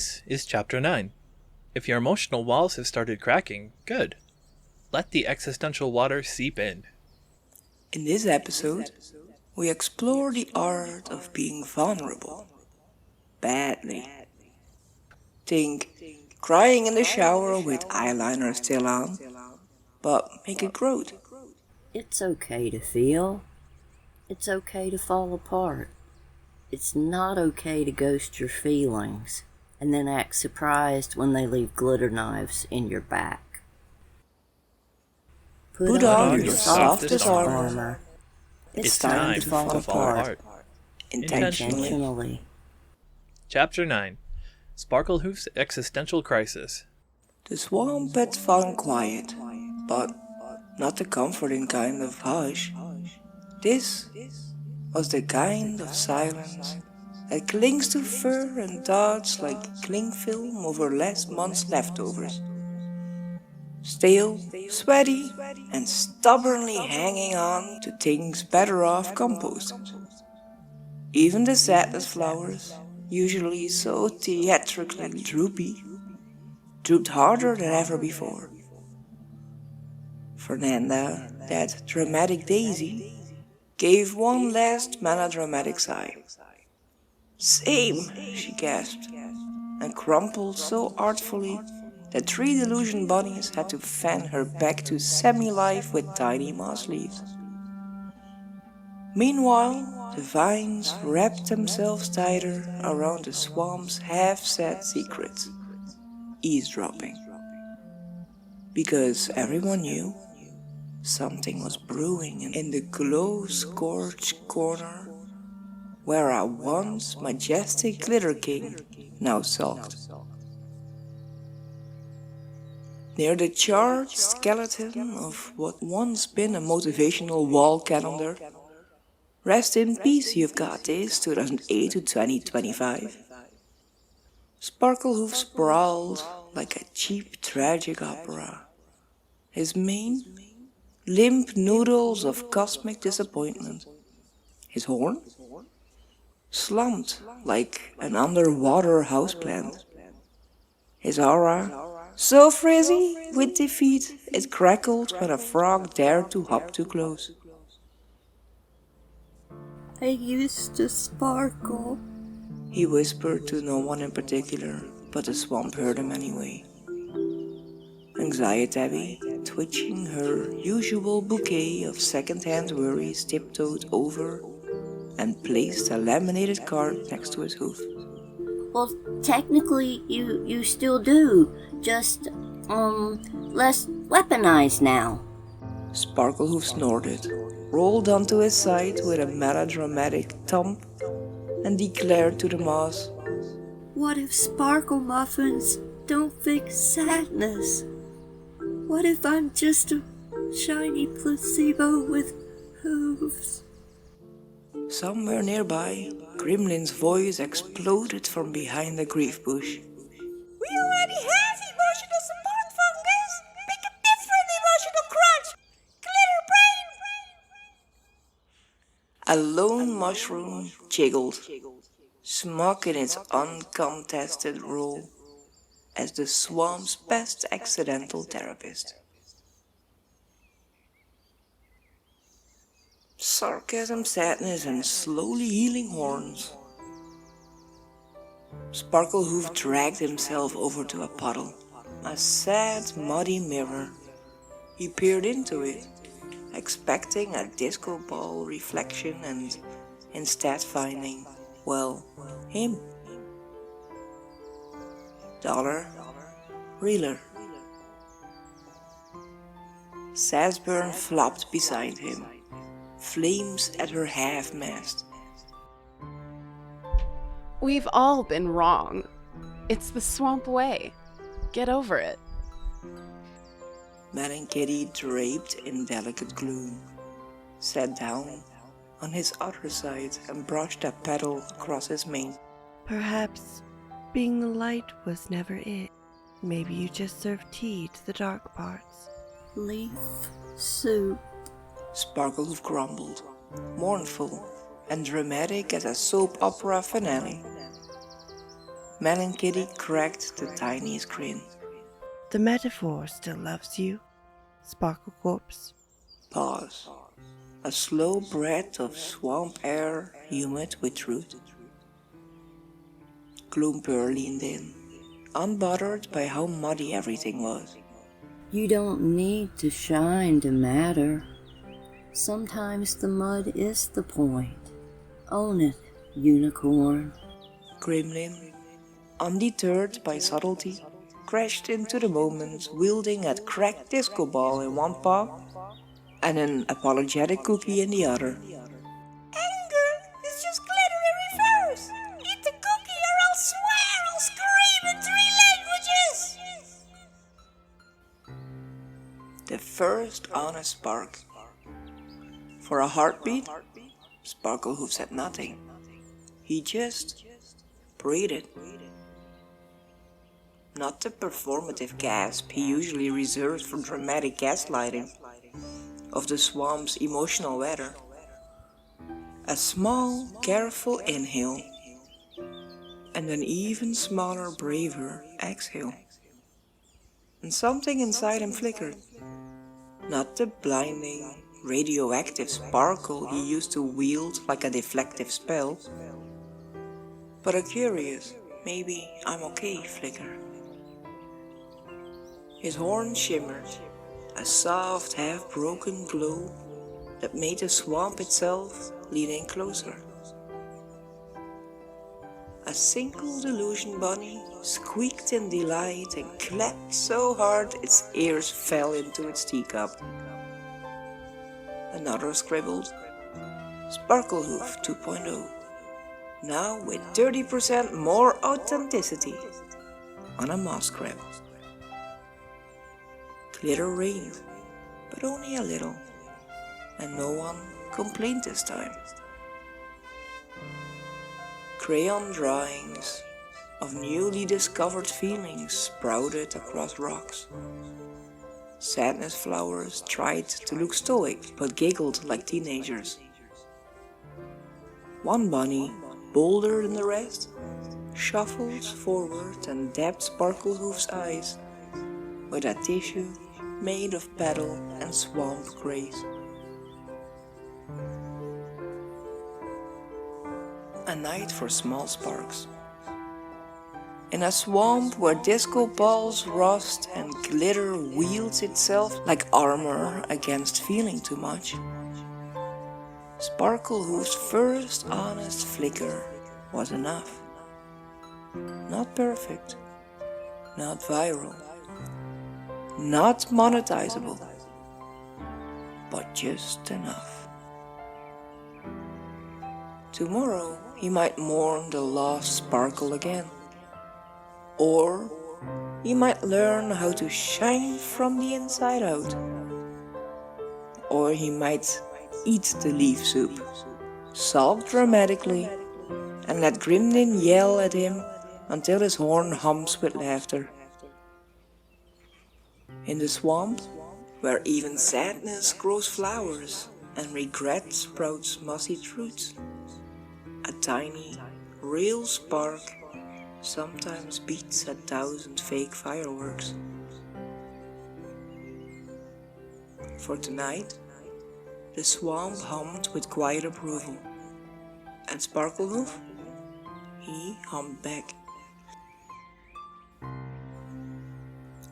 This is Chapter 9. If your emotional walls have started cracking, good. Let the existential water seep in. In this episode, we explore the art of being vulnerable. Badly. Think crying in the shower with eyeliner still on, but make it growth. It's okay to feel. It's okay to fall apart. It's not okay to ghost your feelings and then act surprised when they leave glitter knives in your back. Put on your softest armor. It's time to fall apart. Intentionally. Chapter 9. Sparklehoof's Existential Crisis. The swamp had fallen quiet, but not the comforting kind of hush. This was the kind of silence that clings to fur and darts like cling film over last month's leftovers. Stale, sweaty, and stubbornly hanging on to things better off composted. Even the sadness flowers, usually so theatrically droopy, drooped harder than ever before. Fernanda, that dramatic daisy, gave one last melodramatic sigh. "Same," she gasped, and crumpled so artfully that 3 Delusion Bunnies had to fan her back to semi-life with tiny moss leaves. Meanwhile, the vines wrapped themselves tighter around the swamp's half-said secrets, eavesdropping. Because everyone knew something was brewing in the glow-scorched corner where our once majestic glitter king now sulked. Near the charred skeleton of what once been a motivational wall calendar, "Rest in peace, you've got this, 2008 to 2025. Sparklehoof sprawled like a cheap tragic opera. His mane, limp noodles of cosmic disappointment. His horn, slumped like an underwater houseplant. His aura, so frizzy with defeat it crackled when a frog dared to hop too close. I used to sparkle, he whispered to no one in particular, but the swamp heard him anyway. Anxietabby, twitching her usual bouquet of second-hand worries, tiptoed over and placed a laminated card next to his hoof. Well, technically, you still do, just, less weaponized now. Sparklehoof snorted, rolled onto his side with a melodramatic thump, and declared to the moss, What if sparkle muffins don't fix sadness? What if I'm just a shiny placebo with hooves? Somewhere nearby, Grimlin's voice exploded from behind the grief bush. We already have emotional support fungus. Pick a different emotional crunch. Glitter brain. A lone mushroom jiggled, smug in its uncontested role as the swamp's best accidental therapist. Sarcasm, sadness, and slowly healing horns. Sparklehoof dragged himself over to a puddle, a sad, muddy mirror. He peered into it, expecting a disco ball reflection and instead finding, well, him. Dollar, reeler. Sassburn flopped beside him, flames at her half-mast. We've all been wrong. It's the swamp way. Get over it. Melankitty, draped in delicate gloom, sat down on his other side and brushed a petal across his mane. Perhaps being the light was never it. Maybe you just serve tea to the dark parts. Leaf soup. Sparklehoof grumbled, mournful and dramatic as a soap opera finale. Melankitty cracked the tiniest grin. The metaphor still loves you, Sparklecorpse. Pause. A slow breath of swamp air humid with truth. Gloompurr leaned in, unbothered by how muddy everything was. You don't need to shine to matter. Sometimes the mud is the point. Own it, unicorn. Grimlin, undeterred by subtlety, crashed into the moment wielding a cracked disco ball in one paw and an apologetic cookie in the other. Anger is just glitter in reverse. Eat the cookie or I'll swear I'll scream in 3 languages. The first honest spark. For a heartbeat, Sparklehoof said nothing. He just breathed. Not the performative gasp he usually reserves for dramatic gaslighting of the swamp's emotional weather. A small, careful inhale, and an even smaller, braver exhale. And something inside him flickered. Not the blinding, radioactive sparkle he used to wield like a deflective spell, but a curious, maybe I'm okay flicker. His horn shimmered, a soft, half-broken glow that made the swamp itself lean in closer. A single Delusion Bunny squeaked in delight and clapped so hard its ears fell into its teacup. Another scribbled, Sparklehoof 2.0, now with 30% more authenticity, on a moss scrap. Glitter rained, but only a little, and no one complained this time. Crayon drawings of newly discovered feelings sprouted across rocks. Sadness flowers tried to look stoic, but giggled like teenagers. One bunny, bolder than the rest, shuffled forward and dabbed Sparklehoof's eyes with a tissue made of petal and swamp grace. A night for small sparks. In a swamp where disco balls rust and glitter wields itself like armor against feeling too much, Sparklehoof's first honest flicker was enough. Not perfect, not viral, not monetizable, but just enough. Tomorrow he might mourn the lost sparkle again. Or he might learn how to shine from the inside out. Or he might eat the leaf soup, sulk dramatically, and let Grimlin yell at him until his horn hums with laughter. In the swamp, where even sadness grows flowers and regret sprouts mossy roots, a tiny, real spark sometimes beats 1,000 fake fireworks. For tonight, the swamp hummed with quiet approval, and Sparklehoof, he hummed back.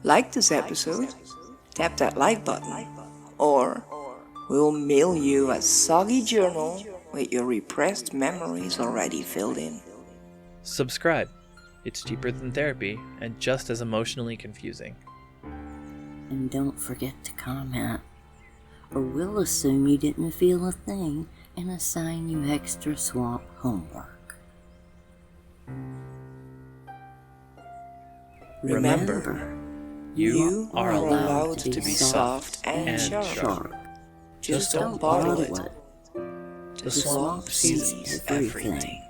Like this episode, tap that like button, or we'll mail you a soggy journal with your repressed memories already filled in. Subscribe. It's cheaper than therapy and just as emotionally confusing. And don't forget to comment, or we'll assume you didn't feel a thing and assign you extra swamp homework. Remember, you are allowed to be soft and sharp. Just don't bottle it. The swamp sees everything.